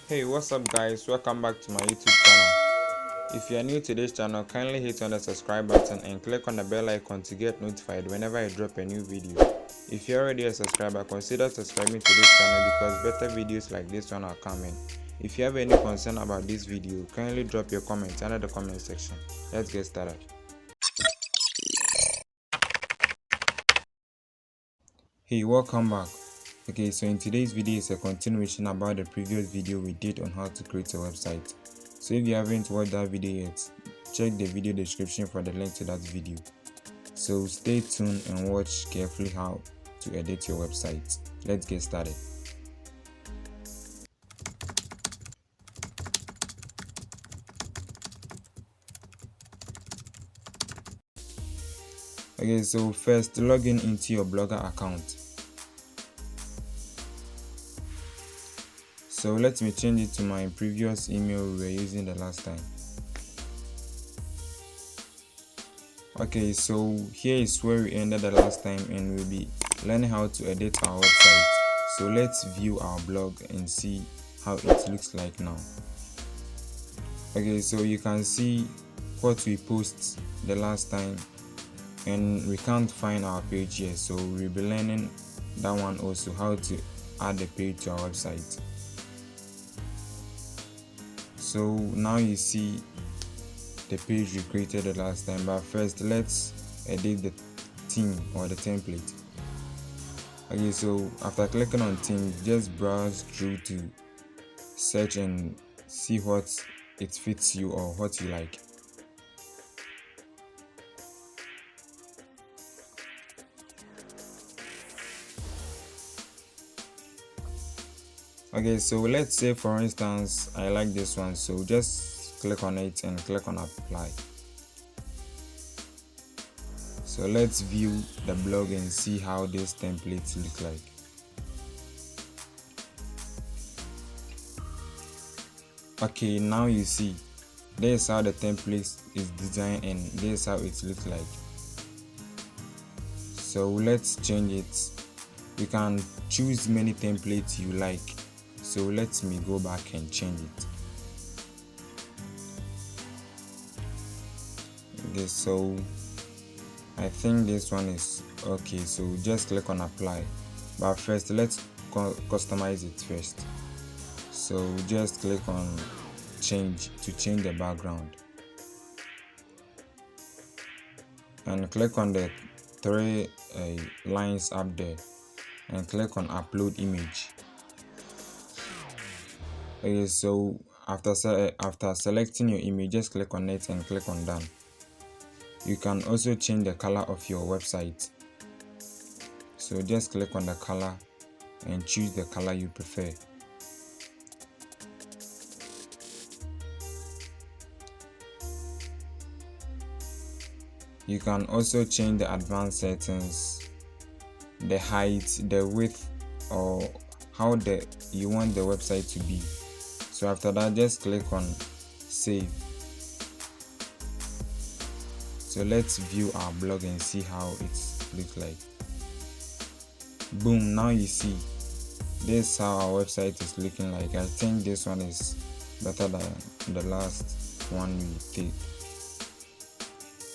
Hey, what's up guys, welcome back to my YouTube channel. If you are new to this channel, kindly hit on the subscribe button and click on the bell icon to get notified whenever I drop a new video. If you're already a subscriber, consider subscribing to this channel because better videos like this one are coming. If you have any concern about this video, kindly drop your comments under the comment section. Let's get started. Hey, welcome back. Okay, so in today's video is a continuation about the previous video we did on how to create a website. So if you haven't watched that video yet, check the video description for the link to that video. So stay tuned and watch carefully how to edit your website. Let's get started. Okay, so first log in into your Blogger account. So let me change it to my previous email we were using the last time. Okay, so here is where we ended the last time and we'll be learning how to edit our website. So let's view our blog and see how it looks like now. Okay, so you can see what we post the last time and we can't find our page here, so we'll be learning that one also, how to add a page to our website. So now you see the page we created the last time, but first let's edit the theme or the template. Okay, so after clicking on theme, just browse through to search and see what it fits you or what you like. Okay, so let's say for instance I like this one, so just click on it and click on apply. So let's view the blog and see how this template look like. Okay, now you see this is how the template is designed and this is how it looks like. So let's change it. You can choose many templates you like, so let me go back and change it. Okay, so I think this one is okay, so just click on apply, but first let's customize it first. So just click on change to change the background and click on the three lines up there and click on upload image. Okay, so after selecting your image, just click on it and click on done. You can also change the color of your website, so just click on the color and choose the color you prefer. You can also change the advanced settings, the height, the width, or how you want the website to be. So after that, just click on save. So let's view our blog and see how it looks like. Boom, now you see this is how our website is looking like. I think this one is better than the last one we did.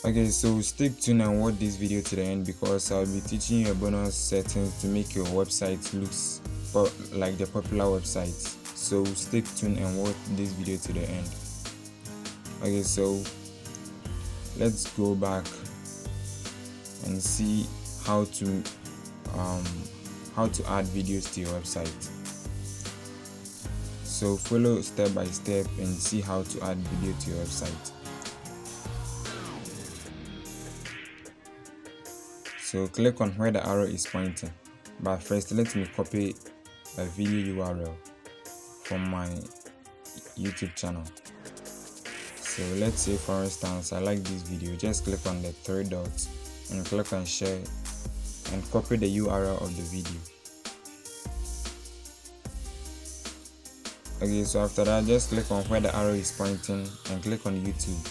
Okay, so stick tuned and watch this video to the end because I'll be teaching you a bonus settings to make your website looks like the popular websites. So stick tuned and watch this video to the end. Okay, so let's go back and see how to add videos to your website. So follow step by step and see how to add video to your website. So click on where the arrow is pointing, but first let me copy a video URL from my YouTube channel. So let's say for instance I like this video, just click on the three dots and click on share and copy the URL of the video. Okay, so after that just click on where the arrow is pointing and click on YouTube.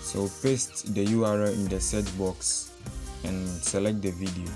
So paste the URL in the search box and select the video.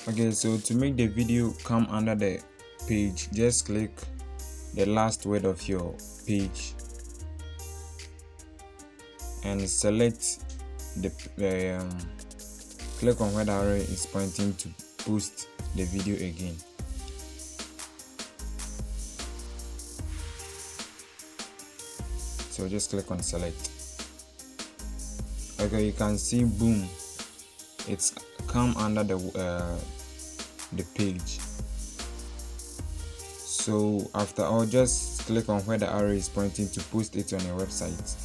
Okay, so to make the video come under the page, just click the last word of your page and select click on where the arrow is pointing to post the video again. So just click on select. Okay, you can see, boom, it's come under the page. So after all, just click on where the arrow is pointing to post it on your website.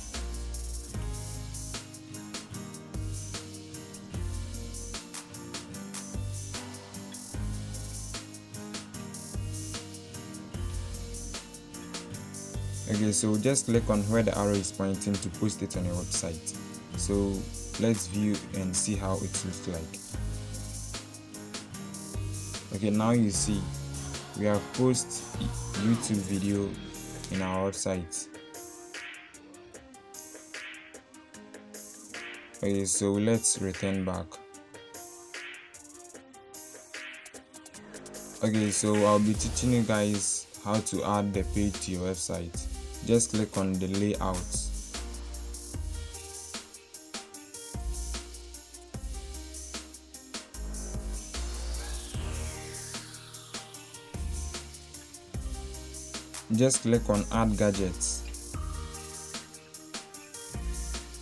Okay, so just click on where the arrow is pointing to post it on your website. So let's view and see how it looks like. Okay, now you see we have posted YouTube video in our website. Okay, so let's return back. Okay, so I'll be teaching you guys how to add the page to your website. Just click on the layout. Just click on add gadgets.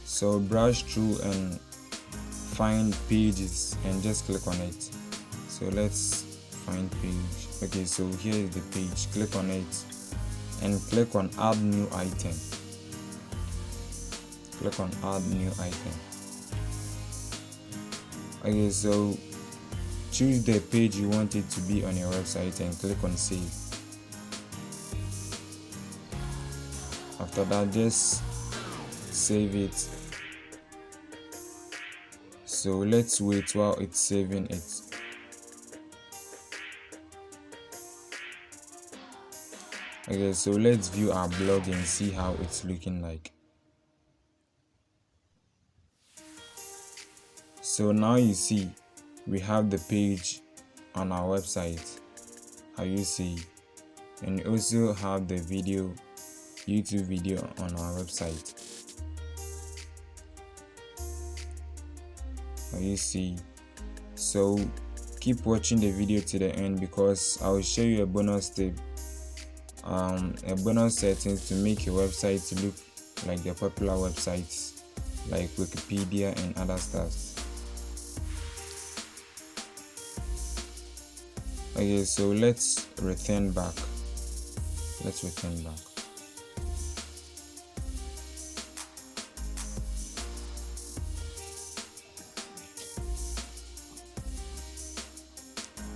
So browse through and find pages and just click on it. So let's find page. Okay, so here is the page. Click on it and click on add new item. Click on add new item. Okay, so choose the page you want it to be on your website and click on save. After that, just save it. So let's wait while it's saving it. Okay, so let's view our blog and see how it's looking like. So now you see we have the page on our website, how you see, and we also have the video, YouTube video on our website, how you see. So keep watching the video to the end because I will show you a bonus tip, a bonus settings to make your website look like the popular websites like Wikipedia and other stuff. Okay, so let's return back.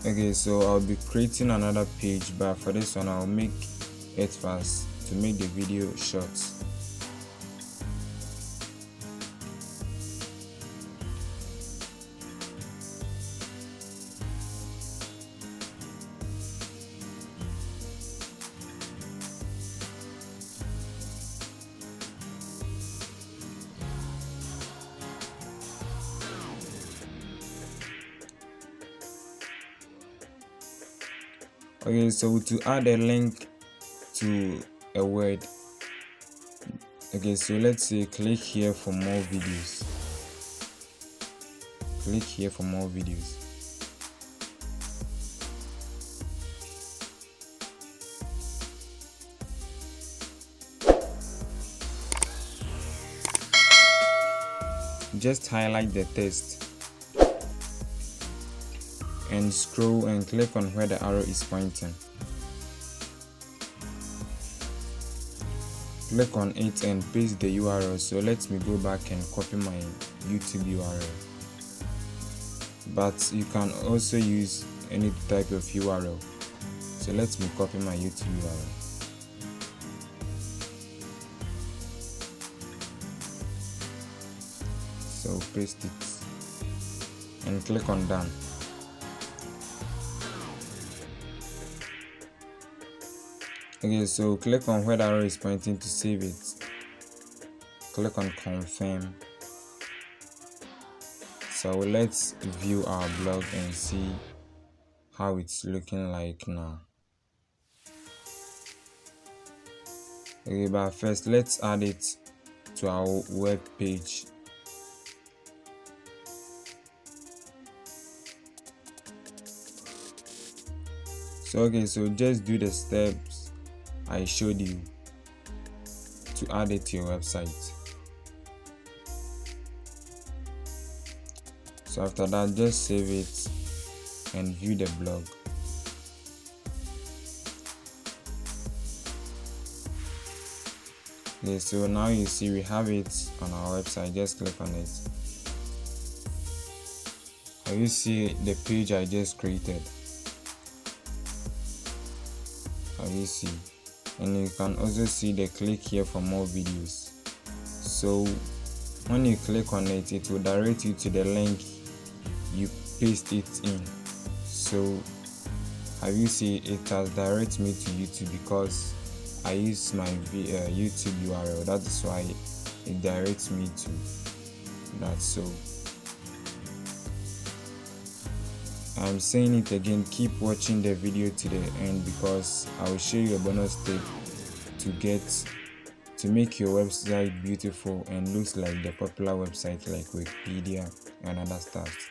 Okay, so I'll be creating another page, but for this one I'll make it fast to make the video short. Okay, so to add a link to a word, okay, so let's say click here for more videos. Click here for more videos. Just highlight the text and scroll and click on where the arrow is pointing. Click on it and paste the URL. So let me go back and copy my YouTube URL. But you can also use any type of URL. So let me copy my YouTube URL. So paste it and click on done. Okay, so click on where the arrow is pointing to save it. Click on confirm. So let's view our blog and see how it's looking like now. Okay, but first let's add it to our web page. So just do the steps I showed you to add it to your website. So after that, just save it and view the blog. Okay, so now you see we have it on our website. Just click on it. You see the page I just created. You see, and you can also see the click here for more videos. So when you click on it, it will direct you to the link you paste it in. So you see it has directed me to YouTube because I use my YouTube URL. That is why it directs me to that. So I'm saying it again, keep watching the video to the end because I will show you a bonus tip to make your website beautiful and looks like the popular website like Wikipedia and other stuff.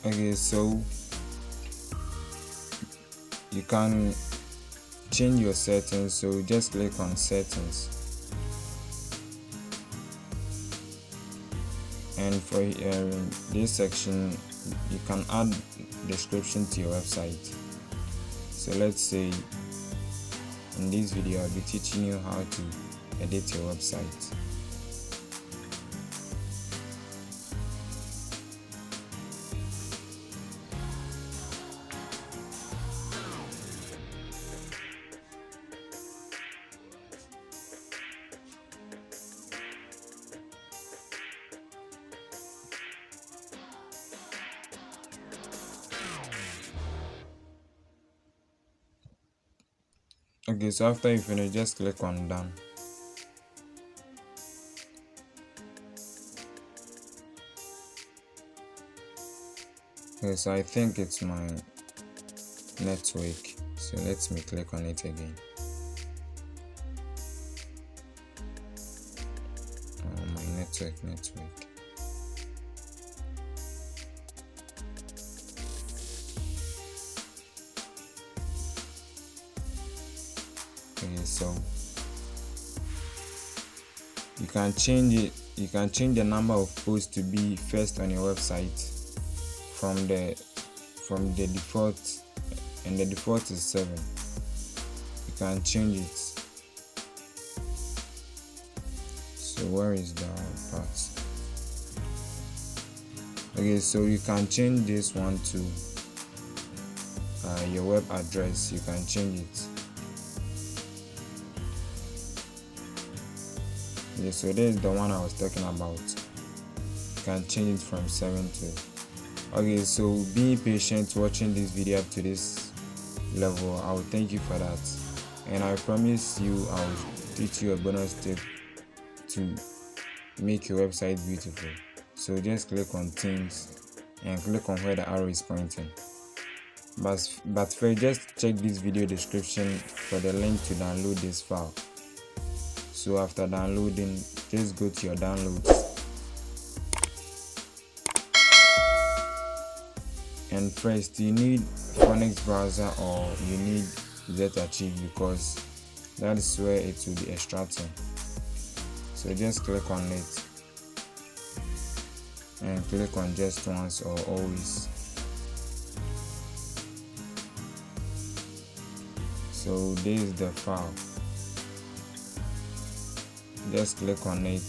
Okay, so you can change your settings, so just click on settings, and for this section you can add description to your website. So let's say in this video I'll be teaching you how to edit your website. Okay, so after you finish, just click on done. Okay, so I think it's my network, so let me click on it again. My network. Okay, so you can change it. You can change the number of posts to be first on your website from the default, and the default is 7. You can change it. So where is the part? Okay, so you can change this one to your web address. You can change it. Okay, so this is the one I was talking about. You can change it from 7 to. Okay, so be patient watching this video up to this level. I will thank you for that, and I promise you I will teach you a bonus tip to make your website beautiful. So just click on themes and click on where the arrow is pointing. But first, just check this video description for the link to download this file. So after downloading, just go to your downloads, and first you need Phoenix browser or you need Zarchiver because that is where it will be extracting. So just click on it and click on just once or always. So this is the file. Just click on it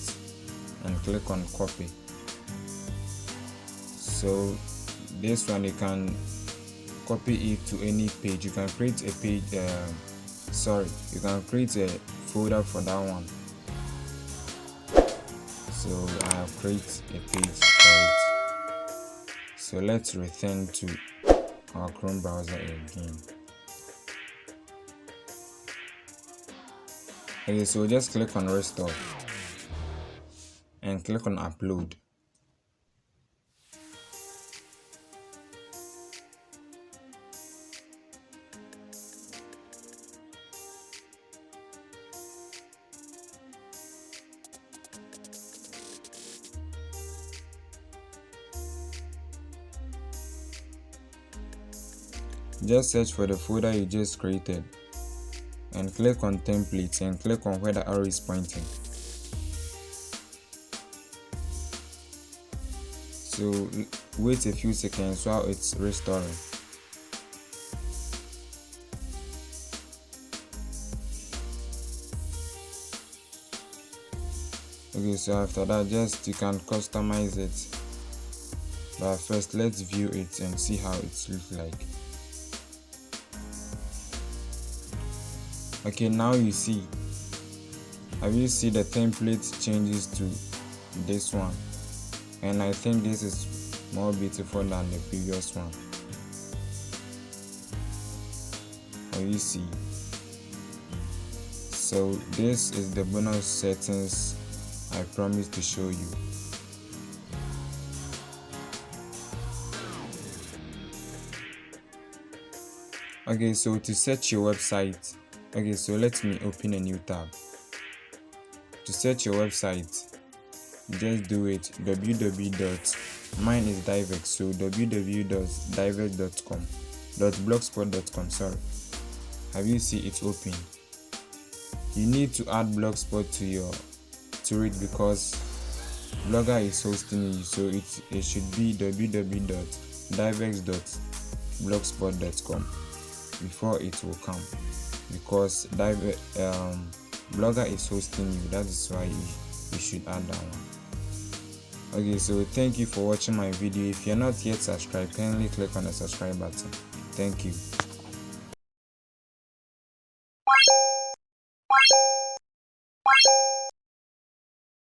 and click on copy. So this one you can copy it to any page. You can create a page. You can create a folder for that one. So I have created a page for it. So let's return to our Chrome browser again. Okay, so just click on restore and click on upload. Just search for the folder you just created and click on templates and click on where the arrow is pointing. So wait a few seconds while it's restoring. Okay, so after that, just you can customize it, but first let's view it and see how it looks like. Okay, now you see, have you see the template changes to this one, and I think this is more beautiful than the previous one. Have you see? So this is the bonus settings I promised to show you. Okay, so to search your website, okay, so let me open a new tab. To search your website, just do it mine is Diverx, so www.diverx.com.blogspot.com. sorry. Have you see it open? You need to add blogspot to it because Blogger is hosting you, so it should be www.diverx.blogspot.com before it will come, because Blogger is hosting you. That is why you should add that one. Okay, so thank you for watching my video. If you're not yet subscribed, kindly click on the subscribe button. Thank you.